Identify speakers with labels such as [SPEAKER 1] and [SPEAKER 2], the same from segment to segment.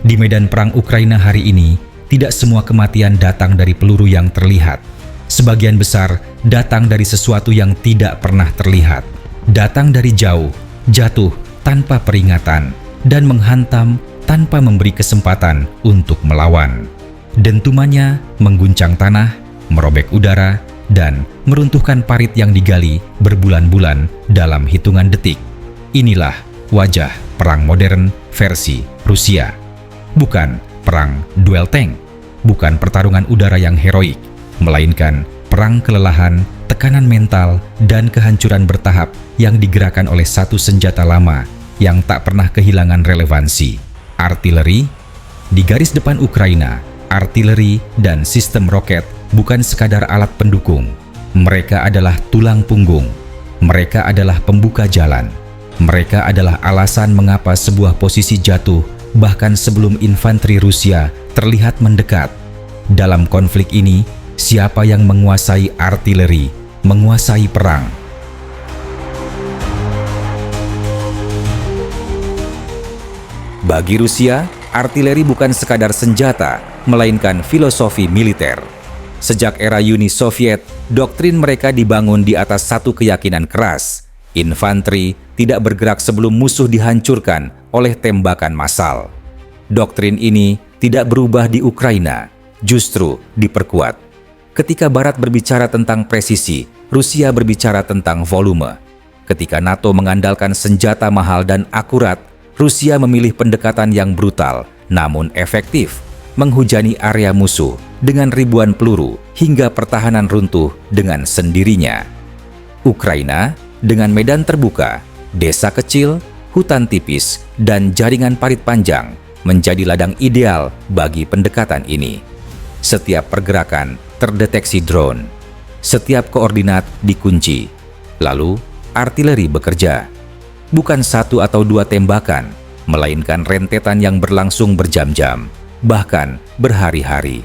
[SPEAKER 1] Di medan perang Ukraina hari ini, tidak semua kematian datang dari peluru yang terlihat. Sebagian besar datang dari sesuatu yang tidak pernah terlihat. Datang dari jauh, jatuh tanpa peringatan, dan menghantam tanpa memberi kesempatan untuk melawan. Dentumannya mengguncang tanah, merobek udara, dan meruntuhkan parit yang digali berbulan-bulan dalam hitungan detik. Inilah wajah perang modern versi Rusia. Bukan perang duel tank, bukan pertarungan udara yang heroik, melainkan perang kelelahan, tekanan mental, dan kehancuran bertahap yang digerakkan oleh satu senjata lama yang tak pernah kehilangan relevansi: artileri. Di garis depan Ukraina, artileri dan sistem roket bukan sekadar alat pendukung. Mereka adalah tulang punggung. Mereka adalah pembuka jalan. Mereka adalah alasan mengapa sebuah posisi jatuh bahkan sebelum infanteri Rusia terlihat mendekat. Dalam konflik ini, siapa yang menguasai artileri, menguasai perang. Bagi Rusia, artileri bukan sekadar senjata, melainkan filosofi militer. Sejak era Uni Soviet, doktrin mereka dibangun di atas satu keyakinan keras: infanteri tidak bergerak sebelum musuh dihancurkan oleh tembakan massal. Doktrin ini tidak berubah di Ukraina, justru diperkuat. Ketika Barat berbicara tentang presisi, Rusia berbicara tentang volume. Ketika NATO mengandalkan senjata mahal dan akurat, Rusia memilih pendekatan yang brutal namun efektif, menghujani area musuh dengan ribuan peluru hingga pertahanan runtuh dengan sendirinya. Ukraina dengan medan terbuka, desa kecil, hutan tipis, dan jaringan parit panjang menjadi ladang ideal bagi pendekatan ini. Setiap pergerakan terdeteksi drone, setiap koordinat dikunci. Lalu, artileri bekerja. Bukan satu atau dua tembakan, melainkan rentetan yang berlangsung berjam-jam, bahkan berhari-hari.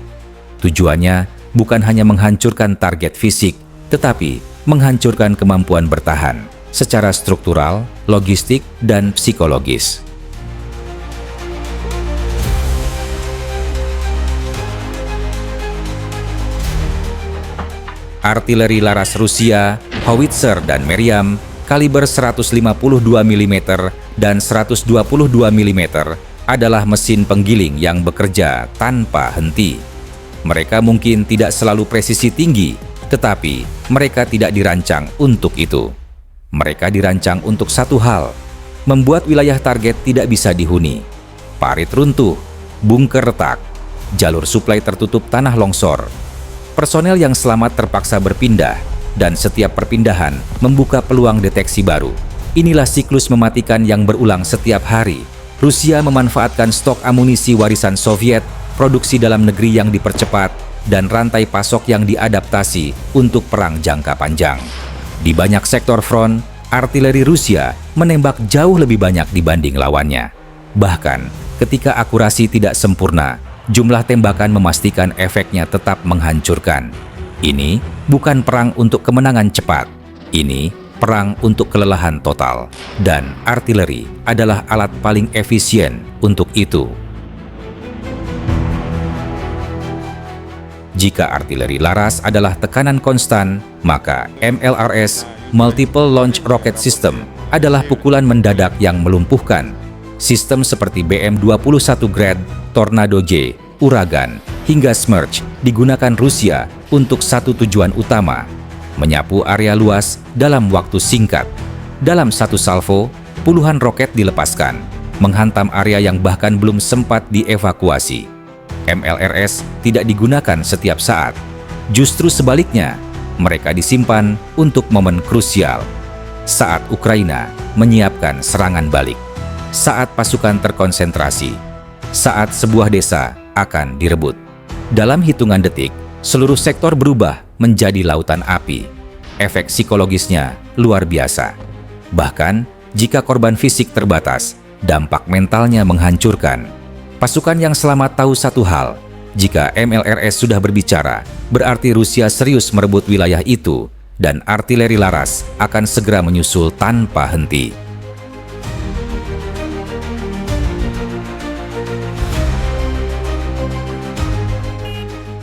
[SPEAKER 1] Tujuannya bukan hanya menghancurkan target fisik, tetapi menghancurkan kemampuan bertahan secara struktural, logistik, dan psikologis. Artileri laras Rusia, Howitzer dan Meriam, kaliber 152 mm dan 122 mm adalah mesin penggiling yang bekerja tanpa henti. Mereka mungkin tidak selalu presisi tinggi, tetapi mereka tidak dirancang untuk itu. Mereka dirancang untuk satu hal: membuat wilayah target tidak bisa dihuni. Parit runtuh, bunker retak, jalur suplai tertutup tanah longsor. Personel yang selamat terpaksa berpindah, dan setiap perpindahan membuka peluang deteksi baru. Inilah siklus mematikan yang berulang setiap hari. Rusia memanfaatkan stok amunisi warisan Soviet, produksi dalam negeri yang dipercepat, dan rantai pasok yang diadaptasi untuk perang jangka panjang. Di banyak sektor front, artileri Rusia menembak jauh lebih banyak dibanding lawannya. Bahkan, ketika akurasi tidak sempurna, jumlah tembakan memastikan efeknya tetap menghancurkan. Ini bukan perang untuk kemenangan cepat. Ini perang untuk kelelahan total. Dan artileri adalah alat paling efisien untuk itu. Jika artileri laras adalah tekanan konstan, maka MLRS, Multiple Launch Rocket System, adalah pukulan mendadak yang melumpuhkan. Sistem seperti BM-21 Grad, Tornado J, Uragan, hingga Smerch digunakan Rusia untuk satu tujuan utama: menyapu area luas dalam waktu singkat. Dalam satu salvo, puluhan roket dilepaskan, menghantam area yang bahkan belum sempat dievakuasi. MLRS tidak digunakan setiap saat. Justru sebaliknya, mereka disimpan untuk momen krusial. Saat Ukraina menyiapkan serangan balik. Saat pasukan terkonsentrasi. Saat sebuah desa akan direbut. Dalam hitungan detik, seluruh sektor berubah menjadi lautan api. Efek psikologisnya luar biasa. Bahkan, jika korban fisik terbatas, dampak mentalnya menghancurkan. Pasukan yang selamat tahu satu hal: jika MLRS sudah berbicara, berarti Rusia serius merebut wilayah itu, dan artileri laras akan segera menyusul tanpa henti.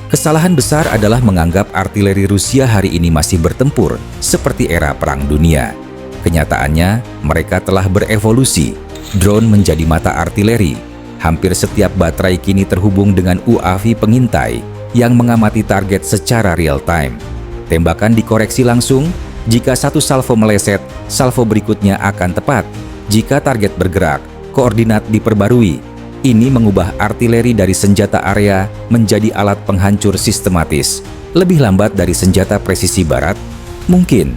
[SPEAKER 1] Kesalahan besar adalah menganggap artileri Rusia hari ini masih bertempur seperti era Perang Dunia. Kenyataannya, mereka telah berevolusi. Drone menjadi mata artileri. Hampir setiap baterai kini terhubung dengan UAV pengintai yang mengamati target secara real-time. Tembakan dikoreksi langsung. Jika satu salvo meleset, salvo berikutnya akan tepat. Jika target bergerak, koordinat diperbarui. Ini mengubah artileri dari senjata area menjadi alat penghancur sistematis. Lebih lambat dari senjata presisi barat? Mungkin,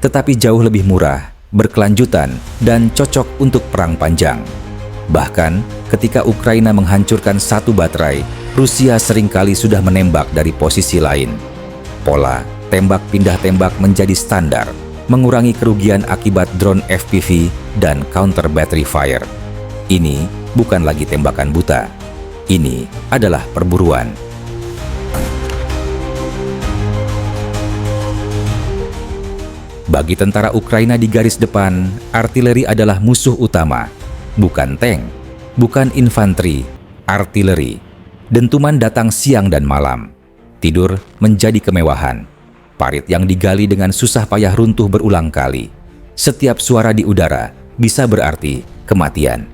[SPEAKER 1] tetapi jauh lebih murah, berkelanjutan, dan cocok untuk perang panjang. Bahkan, ketika Ukraina menghancurkan satu baterai, Rusia seringkali sudah menembak dari posisi lain. Pola tembak pindah tembak menjadi standar, mengurangi kerugian akibat drone FPV dan counter battery fire. Ini bukan lagi tembakan buta. Ini adalah perburuan. Bagi tentara Ukraina di garis depan, artileri adalah musuh utama. Bukan tank, bukan infanteri, artileri. Dentuman datang siang dan malam. Tidur menjadi kemewahan. Parit yang digali dengan susah payah runtuh berulang kali. Setiap suara di udara bisa berarti kematian.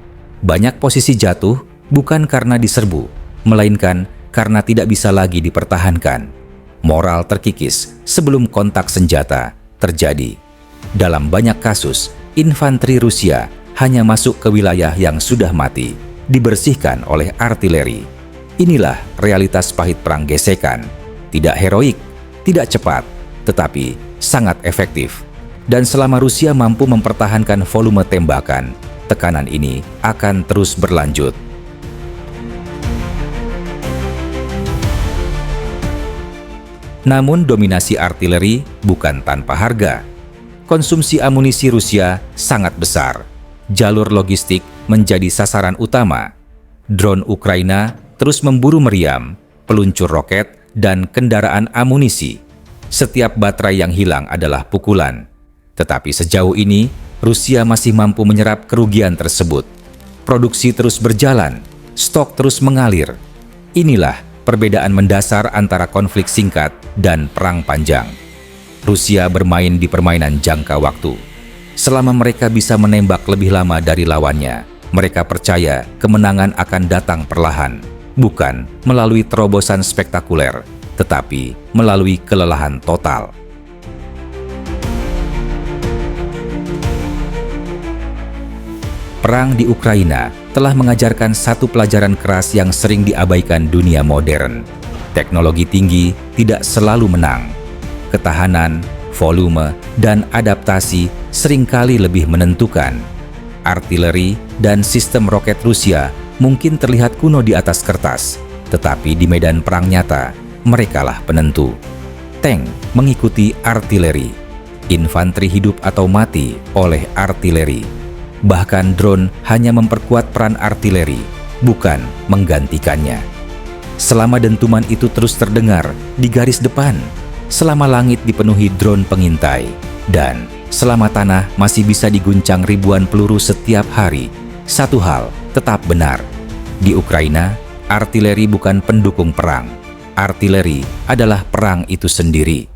[SPEAKER 1] Banyak posisi jatuh bukan karena diserbu, melainkan karena tidak bisa lagi dipertahankan. Moral terkikis sebelum kontak senjata terjadi. Dalam banyak kasus, infanteri Rusia hanya masuk ke wilayah yang sudah mati, dibersihkan oleh artileri. Inilah realitas pahit perang gesekan. Tidak heroik, tidak cepat, tetapi sangat efektif. Dan selama Rusia mampu mempertahankan volume tembakan, tekanan ini akan terus berlanjut. Namun dominasi artileri bukan tanpa harga. Konsumsi amunisi Rusia sangat besar. Jalur logistik menjadi sasaran utama. Drone Ukraina terus memburu meriam, peluncur roket, dan kendaraan amunisi. Setiap baterai yang hilang adalah pukulan. Tetapi sejauh ini, Rusia masih mampu menyerap kerugian tersebut. Produksi terus berjalan, stok terus mengalir. Inilah perbedaan mendasar antara konflik singkat dan perang panjang. Rusia bermain di permainan jangka waktu. Selama mereka bisa menembak lebih lama dari lawannya, mereka percaya kemenangan akan datang perlahan, bukan melalui terobosan spektakuler, tetapi melalui kelelahan total. Perang di Ukraina telah mengajarkan satu pelajaran keras yang sering diabaikan dunia modern. Teknologi tinggi tidak selalu menang. Ketahanan, volume, dan adaptasi seringkali lebih menentukan. Artileri dan sistem roket Rusia mungkin terlihat kuno di atas kertas, tetapi di medan perang nyata, merekalah penentu. Tank mengikuti artileri. Infanteri hidup atau mati oleh artileri. Bahkan drone hanya memperkuat peran artileri, bukan menggantikannya. Selama dentuman itu terus terdengar di garis depan, selama langit dipenuhi drone pengintai, dan selama tanah masih bisa diguncang ribuan peluru setiap hari, satu hal tetap benar. Di Ukraina, artileri bukan pendukung perang. Artileri adalah perang itu sendiri.